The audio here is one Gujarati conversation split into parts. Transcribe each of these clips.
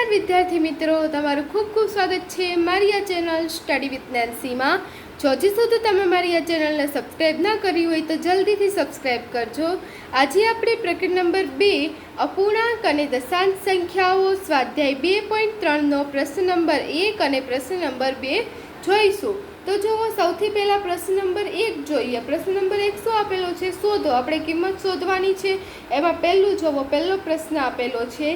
नमस्कार विद्यार्थी मित्रों, तमारू खूब खूब स्वागत है मारी आ चेनल स्टडी विथ नेन्सी में। जो हजी सुधी तमे मारी आ चेनल ने सब्सक्राइब ना करी होय तो जल्दी थी सब्सक्राइब करजो। आज आपणे प्रकरण नंबर 2 अपूर्णांक अने दशांश संख्याओं स्वाध्याय 2.3 नो प्रश्न नंबर 1 अने प्रश्न नंबर 2 जोईशुं। तो जो सौथी पहला प्रश्न नंबर 1 जोईए। प्रश्न नंबर 1 शू आपेलो छे? शोधो। आपणे किंमत शोधवानी छे। एमां पहेलुं जोवो, पहेलो प्रश्न आपेलो छे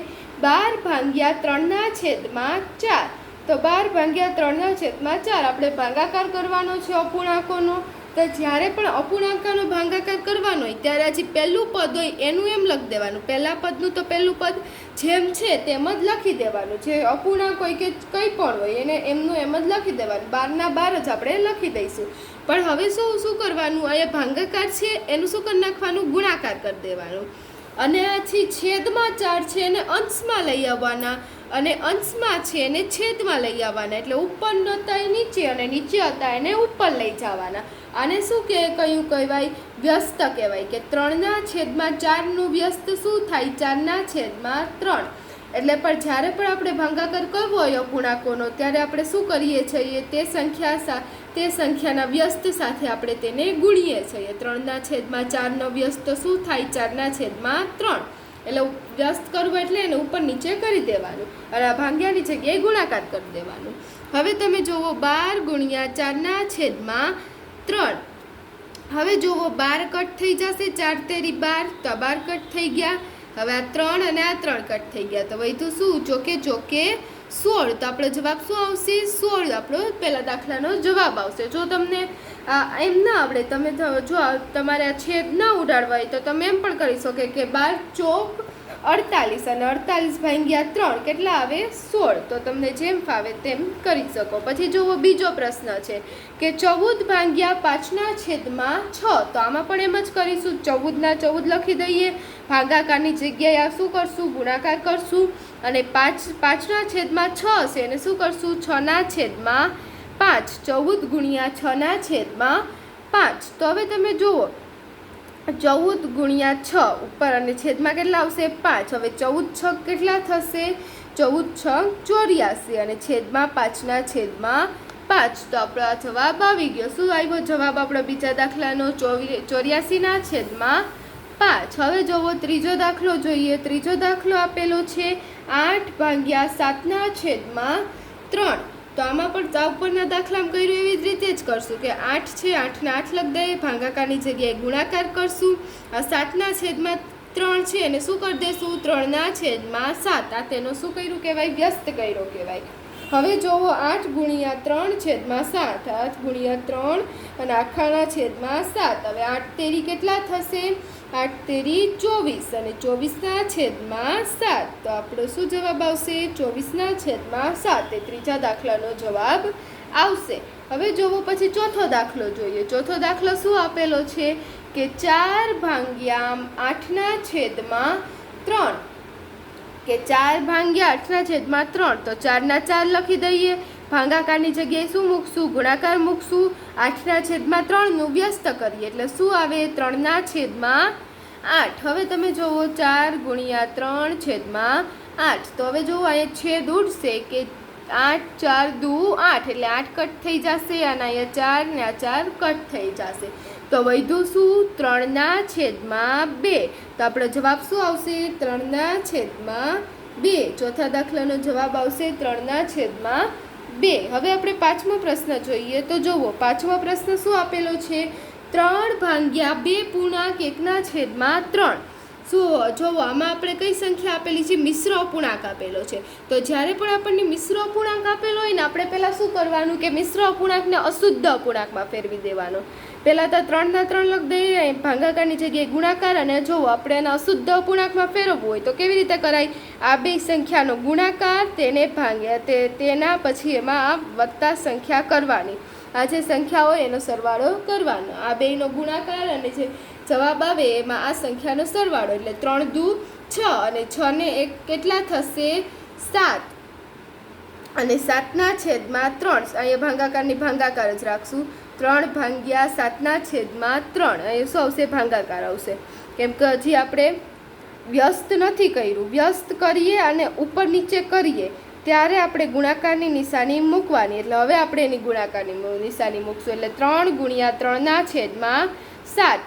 12 भाग्या 3/4। तो 12 भाग्या 3/4 આપણે ભાગાકાર કરવાનો છે અપૂર્ણાંકોનો। તો જ્યારે પણ અપૂર્ણાંકોનો ભાગાકાર કરવાનો હોય ત્યારે આજે પહેલું પદ હોય એનું એમ લખી દેવાનું। પહેલા પદનું તો પહેલું પદ જેમ છે તેમ જ લખી દેવાનું। જે અપૂર્ણાંક હોય કે કંઈ પણ હોય એને એમનું એમ જ લખી દેવાનું। 12 ના 12 જ આપણે લખી દઈશું। પણ હવે શું કરવાનું? અહીંયા ભાગાકાર છે એનું શું કરી નાખવાનું? ગુણાકાર કરી દેવાનું। અને આથી છેદમાં 4 છે એને અંશમાં લઈ આવવાના અને અંશમાં છે એને છેદમાં લઈ આવવાના। એટલે ઉપર હતા એ નીચે અને નીચે હતા એને ઉપર લઈ જવાના। આને શું કયું કહેવાય? વ્યસ્ત કહેવાય। કે 3/4 નું વ્યસ્ત શું થાય? 4/3। એટલે પણ જ્યારે પણ આપણે ભાગાકાર કરવો હોય અપૂર્ણાંકોનો ત્યારે આપણે શું કરીએ છીએ? તે સંખ્યાના વ્યસ્ત સાથે આપણે તેને ગુણીએ છીએ। 3/4 નો વ્યસ્ત શું થાય? 4/3। એટલે વ્યસ્ત કરવું એટલે એને ઉપર નીચે કરી દેવાનું અને આ ભાગ્યાની જગ્યાએ ગુણાકાર કરી દેવાનું। હવે તમે જુઓ 12 × 4/3। હવે જુઓ 12 કટ થઈ જશે, 4 તેરી 12, તો 12 કટ થઈ ગયા। હવે આ 3 અને આ 3 કટ થઈ ગયા તો વધ્યું શું? જોકે 16। તો આપણો જવાબ શું આવશે? 16 આપણો પહેલા દાખલાનો જવાબ આવશે। જો તમને એમ ના આવડે, તમે જો તમારે આ છેદ ના ઉડાડવા હોય તો તમે એમ પણ કરી શકો કે 12 ચોક 48 અને 48 ભાગ્યા 3 કેટલા આવે? 16। તો તમને જેમ ફાવે તેમ કરી શકો। પછી જુઓ બીજો પ્રશ્ન છે કે 14 ભાગ્યા 5/6। તો આમાં પણ એમ જ કરીશું। 14 લખી દઈએ, ભાગાકારની જગ્યાએ આ શું કરશું? ગુણાકાર કરશું અને 5/6 છે એને શું કરશું? 6/5। 14 × 6/5। તો હવે તમે જુઓ 14 × 6 ઉપર અને છેદમાં કેટલા આવશે? 5। હવે 14 6 કેટલા થશે? 14 6 84 અને છેદમાં 5/5। તો આપણો આ જવાબ આવી ગયો। શું આવ્યો જવાબ આપણો બીજા દાખલાનો? 84/5। હવે જોવો ત્રીજો દાખલો જોઈએ। ત્રીજો દાખલો આપેલો છે 8 ભાગ્યા 7/3। તો આમાં પણ ઉપરના દાખલામાં કર્યું એવી જ રીતે જ કરશું કે 8 છે, 8 ને 8 લખી દઈએ, ભાગાકારની જગ્યાએ ગુણાકાર કરશું। આ 7/3 છે એને શું કરી દઈશું? 3/7। આ તેનો શું કર્યું કહેવાય? વ્યસ્ત કર્યો કહેવાય। હવે જોવો 8 × 3/7, 8 × 3 અને આખાના છેદમાં 7। હવે 8 તેરી કેટલા થશે? 8 તેરી 24 અને 24/7। તો આપણો શું જવાબ આવશે? 24/7 એ ત્રીજા દાખલાનો જવાબ આવશે। હવે જોવો પછી ચોથો દાખલો જોઈએ। ચોથો દાખલો શું આપેલો છે કે 4 ભાગ્યા 8/3। કે 4 ભાગ્યા 8/3 તો 4/4 લખી દઈએ, ભાગાકારની જગ્યાએ શું મૂકશું? ગુણાકાર મૂકશું। 8/3 નું વ્યસ્ત કરીએ એટલે શું આવે? 3/8। હવે તમે જુઓ 4 × 3/8। તો હવે જુઓ અહીંયા છેદ ઉડશે કે 8 4 2 8 એટલે 8 કટ થઈ જશે અને અહીંયા 4 ને આ 4 કટ થઈ જશે। તો વધ્યું શું? 3/2। તો આપણો જવાબ શું આવશે? 3/2। ચોથા દાખલાનો જવાબ આવશે 3/2। હવે આપણે પાંચમો પ્રશ્ન જોઈએ। તો જુઓ પાંચમો પ્રશ્ન શું આપેલો છે? 3 ભાગ્યા 2/1/3। શું જોવો આમાં આપણે કઈ સંખ્યા આપેલી છે? મિશ્ર અપૂર્ણાંક આપેલો છે। તો જ્યારે પણ આપણને મિશ્ર અપૂર્ણાંક આપેલો હોય ને આપણે પહેલાં શું કરવાનું કે મિશ્ર અપૂર્ણાંકને અશુદ્ધ અપૂર્ણાંકમાં ફેરવી દેવાનો। પહેલાં તો 3/3 લખી દઈએ, ભાગાકારની જગ્યાએ ગુણાકાર, અને જોવો આપણે એને અશુદ્ધ અપૂર્ણાંકમાં ફેરવવું હોય તો કેવી રીતે કરાય? આ બે સંખ્યાનો ગુણાકાર, તેને ભાગ્યા તેના પછી એમાં આ વત્તા સંખ્યા કરવાની। આ જે સંખ્યા હોય એનો સરવાળો કરવાનો। આ બેનો ગુણાકાર અને જે જવાબ આવે એમાં આ સંખ્યાનો સરવાળો એટલે 3 × 2 = 6 અને 6 ને 1 કેટલા થશે? 7 અને 7/3। અહીંયા ભાગાકારની ભાગાકાર જ રાખશું। 3 ભાગ્યા 7/3 અહીંયા શું આવશે? ભાગાકાર આવશે, કેમ કે હજી આપણે વ્યસ્ત નથી કર્યું, વ્યસ્ત કરીએ અને ઉપર નીચે કરીએ ત્યારે આપણે ગુણાકારની નિશાની મૂકવાની. એટલે હવે આપણે એની ગુણાકારની નિશાની મૂકશું. એટલે 3 ગુણ્યા 3/7.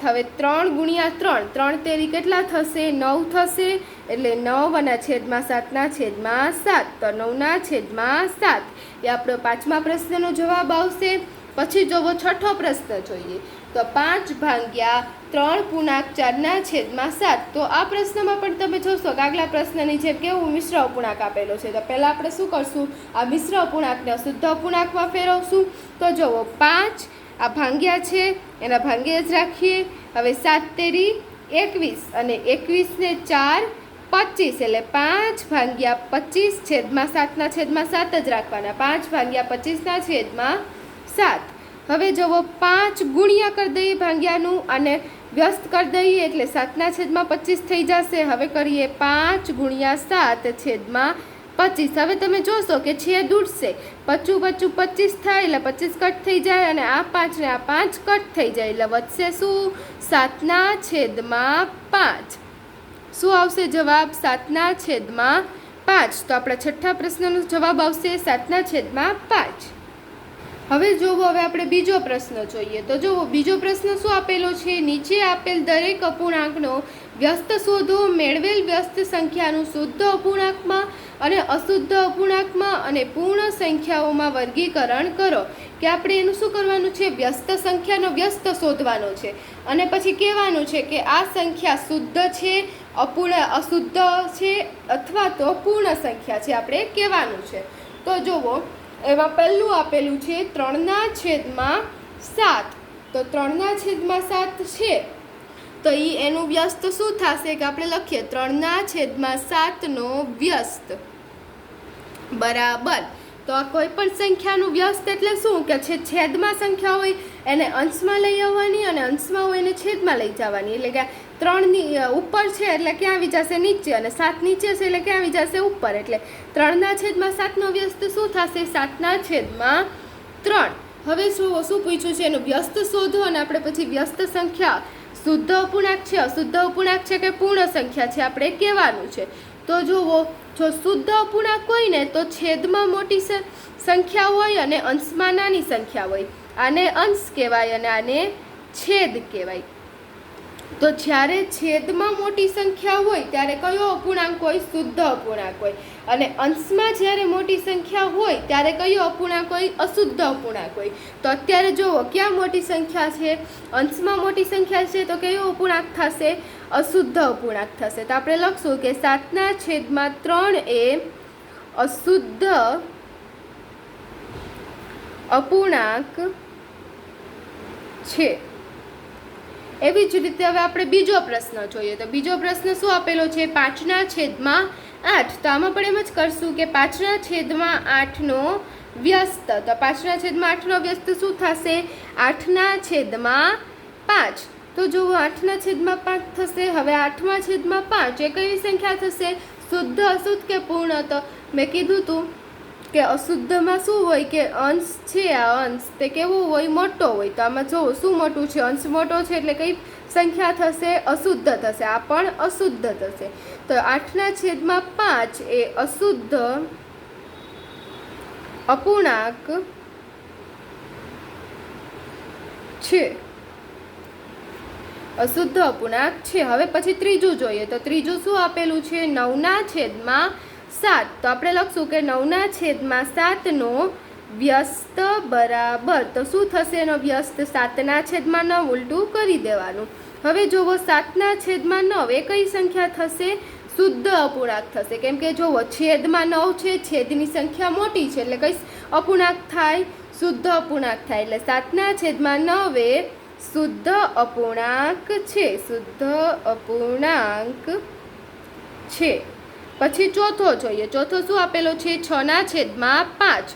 હવે 3 ગુણ્યા 3, 3 તેરી કેટલા થશે? 9 થશે. એટલે 9/7/7/7. તો 9/7. એ આપણો 5મા પ્રશ્નનો જવાબ આવશે. પછી જોવો 6થો પ્રશ્ન જોઈએ તો 5/3/4/7. તો આ પ્રશ્નમાં પણ તમે જોશો કે આગલા પ્રશ્નની જેમ કેવું મિશ્ર અપૂર્ણાંક આપેલો છે. તો પહેલાં આપણે શું કરશું? આ મિશ્ર અપૂર્ણાંકને અશુદ્ધ અપૂર્ણાંકમાં ફેરવશું. તો જુઓ 5 આ ભાંગ્યા છે એના ભાંગ્યે જ રાખીએ. હવે 7 તેરી 21 અને 21 ને 4 25 એટલે 5/25/7/7 જ રાખવાના. 5/25/7. હવે જુઓ 5 ગુણ્યા કરી દઈએ ભાંગ્યાનું અને વ્યસ્ત કરી દઈએ એટલે 7/25 થઈ જશે. હવે કરીએ 5 ગુણ્યા 7/25. હવે તમે જોશો કે છેદ ઉડશે, 25 25 થાય એટલે 25 કટ થઈ જાય અને આ 5 ને આ 5 કટ થઈ જાય એટલે વધશે શું? 7/5. શું આવશે જવાબ? 7/5. તો આપણા 6થા પ્રશ્નનો જવાબ આવશે 7/5. હવે જોવો, હવે આપણે બીજો પ્રશ્ન જોઈએ. તો જોવો બીજો પ્રશ્ન શું આપેલો છે? નીચે આપેલ દરેક અપૂર્ણાંકનો વ્યસ્ત શોધો. મેળવેલ વ્યસ્ત સંખ્યાનું શુદ્ધ અપૂર્ણાંકમાં અને અશુદ્ધ અપૂર્ણાંકમાં અને પૂર્ણ સંખ્યાઓમાં વર્ગીકરણ કરો. કે આપણે એનું શું કરવાનું છે? વ્યસ્ત સંખ્યાનો વ્યસ્ત શોધવાનો છે અને પછી કહેવાનું છે કે આ સંખ્યા શુદ્ધ છે, અશુદ્ધ છે અથવા તો પૂર્ણ સંખ્યા છે, આપણે કહેવાનું છે. તો જુઓ એમાં પહેલું આપેલું છે 3/7. તો 3/7 છે તો એનું વ્યસ્ત શું થશે કે આપણે લખીએ 3/7 વ્યસ્ત બરાબર. તો આ કોઈ પણ સંખ્યાનું વ્યસ્ત એટલે શું કે છેદમાં સંખ્યા હોય એને અંશમાં લઈ આવવાની અને અંશમાં હોય એને છેદમાં લઈ જવાની. એટલે કે 3ની ઉપર છે એટલે ક્યાં આવી જશે? નીચે. અને 7 નીચે છે એટલે ક્યાં આવી જશે? ઉપર. એટલે 3/7 વ્યસ્ત શું થશે? 7/3. હવે શું પૂછ્યું છે? એનું વ્યસ્ત શોધો અને આપણે પછી વ્યસ્ત સંખ્યા શુદ્ધ અપૂર્ણાંક છે, અશુદ્ધ અપૂર્ણાંક છે કે પૂર્ણ સંખ્યા છે આપણે કહેવાનું છે. તો જુઓ, જો શુદ્ધ અપૂર્ણાંક હોય ને તો છેદમાં મોટી સંખ્યા હોય અને અંશમાં નાની સંખ્યા હોય. આને અંશ કહેવાય અને આને છેદ કહેવાય. તો જ્યારે છેદમાં મોટી સંખ્યા હોય ત્યારે કયો અપૂર્ણાંક હોય? શુદ્ધ અપૂર્ણાંક હોય. અને અંશમાં જ્યારે મોટી સંખ્યા હોય ત્યારે કયો અપૂર્ણાંક હોય? અશુદ્ધ અપૂર્ણાંક હોય. તો અત્યારે જુઓ ક્યાં મોટી સંખ્યા છે? અંશમાં મોટી સંખ્યા છે તો કયો અપૂર્ણાંક થશે? અશુદ્ધ અપૂર્ણાંક થશે. તો આપણે લખશું કે 7/3 એ અશુદ્ધ અપૂર્ણાંક છે. એવી જ રીતે હવે આપણે બીજો પ્રશ્ન જોઈએ. તો બીજો પ્રશ્ન શું આપેલો છે? 5/8. તો આમાં પણ એમ જ કરશું કે 5/8 વ્યસ્ત. તો 5/8 વ્યસ્ત શું થશે? 8/5. તો જુઓ 8/5 થશે. હવે 8/5 એ કઈ સંખ્યા થશે? શુદ્ધ, અશુદ્ધ કે પૂર્ણ? તો મેં કીધું હતું કે અશુદ્ધમાં શું હોય કે અંશ છે, આ અંશ તે કેવો હોય? મોટો હોય. તો આમાં જો શું મોટું છે? અંશ મોટો છે એટલે કઈ સંખ્યા થશે? અશુદ્ધ થશે. આ પણ અશુદ્ધ થશે. તો 8/5 એ અશુદ્ધ અપૂર્ણાંક છે. અશુદ્ધ અપૂર્ણાંક છે. હવે પછી ત્રીજું જોઈએ. તો ત્રીજું શું આપેલું છે? 9/7. તો આપણે લખશું કે 9/7 વ્યસ્ત બરાબર. તો શું થશે એનો વ્યસ્ત? 7/9 ઉલટું કરી દેવાનું. હવે જુઓ 7/9 એ કઈ સંખ્યા થશે? શુદ્ધ અપૂર્ણાંક થશે. કેમ કે જુઓ છેદમાં 9 છે, છેદની સંખ્યા મોટી છે એટલે કઈ અપૂર્ણાંક થાય? શુદ્ધ અપૂર્ણાંક થાય. એટલે 7/9 એ શુદ્ધ અપૂર્ણાંક છે. શુદ્ધ અપૂર્ણાંક છે. પછી ચોથો જોઈએ. ચોથો શું આપેલો છે? 6/5.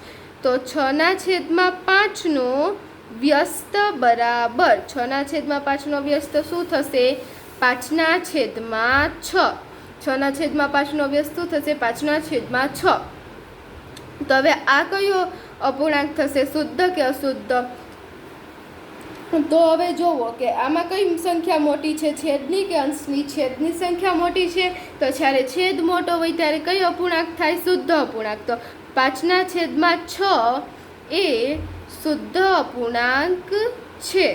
તો 6/5 વ્યસ્ત બરાબર. 6/5 વ્યસ્ત શું થશે? 5/6. 6/5 વ્યસ્ત શું થશે? 5/6. તો હવે આ કયો અપૂર્ણાંક થશે? શુદ્ધ કે અશુદ્ધ? તો હવે જોવો કે આમાં કઈ સંખ્યા મોટી છે, છેદની કે અંશની? છેદની સંખ્યા મોટી છે, તો જ્યારે છેદ મોટો હોય ત્યારે કઈ અપૂર્ણાંક થાય? શુદ્ધ અપૂર્ણાંક. તો 5/6 એ શુદ્ધ અપૂર્ણાંક છે.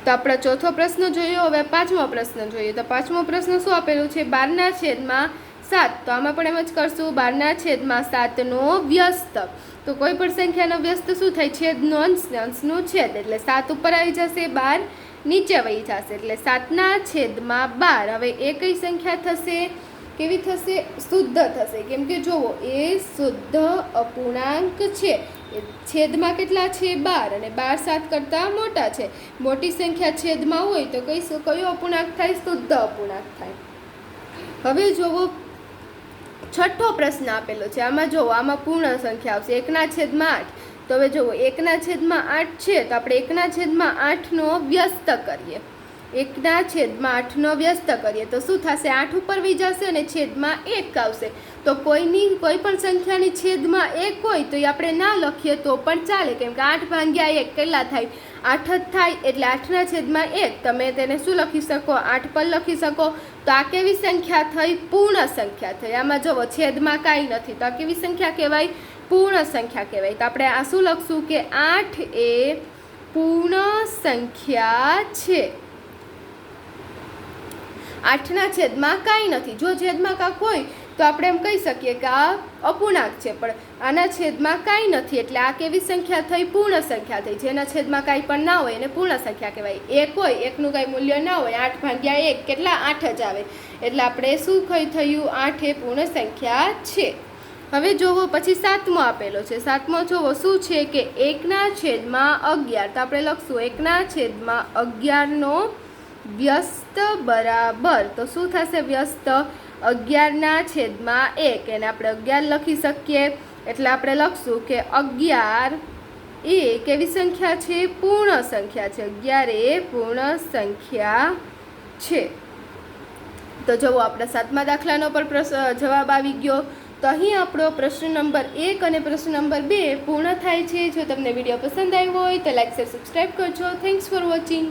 તો આપણો ચોથો પ્રશ્ન જોયો. હવે પાંચમો પ્રશ્ન જોઈએ. તો પાંચમો પ્રશ્ન શું આપેલું છે? 12/7. તો આમાં પણ એમ જ કરશું, 12/7 નો વ્યસ્ત. તો કોઈ પણ સંખ્યાનો વ્યસ્ત શું થાય? છેદનો અંશ ને અંશનું છેદ, એટલે 7 ઉપર આવી જશે, 12 નીચે વહી જશે, એટલે 7/12. હવે એ કઈ સંખ્યા થશે? કેવી થશે? શુદ્ધ થશે. કેમ કે જુઓ, એ શુદ્ધ અપૂર્ણાંક છે. છેદમાં કેટલા છે? 12, અને 12 7 કરતાં મોટા છે. મોટી સંખ્યા છેદમાં હોય તો કયો અપૂર્ણાંક થાય? શુદ્ધ અપૂર્ણાંક થાય. હવે જુઓ, છઠ્ઠો પ્રશ્ન આપેલો છે. આમાં જુઓ, આમાં પૂર્ણ સંખ્યા આવશે 1/8. તો હવે જુઓ, 1/8 છે, તો આપણે 1/8 નો વ્યસ્ત કરીએ. 1/8 નો વ્યસ્ત કરીએ તો શું થશે? 8 ઉપર વહી જશે અને છેદમાં 1 આવશે. તો કોઈ પણ સંખ્યાની છેદમાં 1 હોય તો એ આપણે ના લખીએ તો પણ ચાલે, કેમ કે 8/1 કેટલા થાય? 8 જ થાય. એટલે 8/1 તમે તેને શું લખી શકો? 8 પર લખી શકો. તો આ કેવી સંખ્યા થઈ? પૂર્ણ સંખ્યા થઈ. આમાં જુઓ, છેદમાં કાંઈ નથી, તો આ કેવી સંખ્યા કહેવાય? પૂર્ણ સંખ્યા કહેવાય. તો આપણે આ શું લખશું કે 8 એ પૂર્ણ સંખ્યા છે. 8/છેદમાં કાંઈ નથી. જો છેદમાં કાંઈક હોય તો આપણે એમ કહી શકીએ કે આ અપૂર્ણાંક છે, પણ આના છેદમાં કાંઈ નથી, એટલે આ કેવી સંખ્યા થઈ? પૂર્ણ સંખ્યા થઈ. જેના છેદમાં કાંઈ પણ ના હોય એને પૂર્ણ સંખ્યા કહેવાય. 1 હોય, 1નું કાંઈ મૂલ્ય ના હોય, 8/1 કેટલા? 8 જ આવે. એટલે આપણે શું થયું? 8 એ પૂર્ણ સંખ્યા છે. હવે જોવો, પછી સાતમો આપેલો છે. સાતમો જોવો શું છે કે 1/11. તો આપણે લખશું 1/11 નો વ્યસ્ત બરાબર. તો શું થશે? વ્યસ્ત 11/1. એને આપણે 11 લખી શકીએ. એટલે આપણે લખશું કે 11 એ કેવી સંખ્યા છે? પૂર્ણ સંખ્યા છે. 11 એ પૂર્ણ સંખ્યા છે. તો જુઓ, આપણા સાતમા દાખલાનો પણ જવાબ આવી ગયો. તો અહીં આપણો પ્રશ્ન નંબર 1 અને પ્રશ્ન નંબર 2 પૂર્ણ થાય છે. જો તમને વિડીયો પસંદ આવ્યો હોય તો લાઈક, શેર, સબસ્ક્રાઈબ કરજો. Thanks for watching.